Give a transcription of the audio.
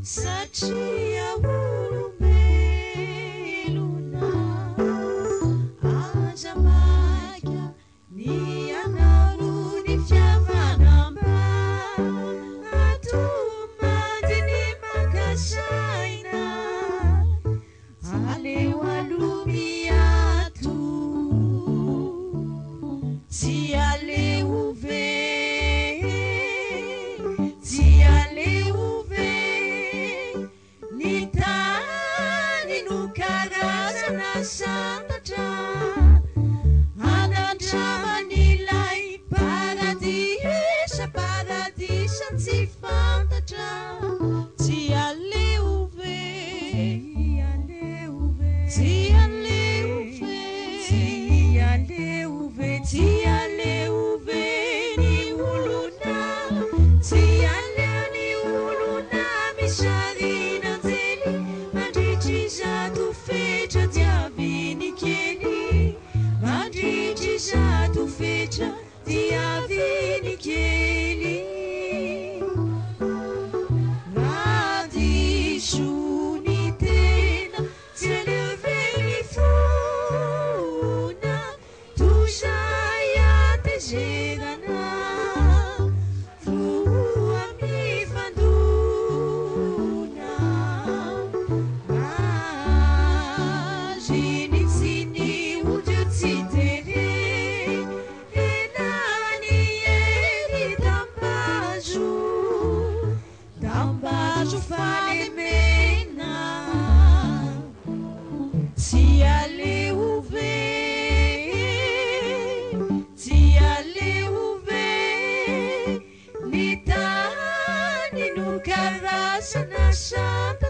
satria olombelona aza maika ny anaro ny fiavanamba atomady ny makasaina aleo alomiato tsy aleo ve tsy aleo ve ny tany no karazana santatra anandramanyilay paradisa paradisa tsy fantatra tsy aleo ve tsy aleo ve tsy aleo ve tsy aleo ve ny olona tsy aleo ny olona misarina anjely mandritry zato fetra diaviny kely mandritry zato fetra diaviny kely radiso ny tena tsy aleo ve ny fona tozay atezerana voa mifandona aziny tsy ny odio tsy tere enany ery dambazo falemena tsy aleo ve tsy aleo ve ny tany no karazana santa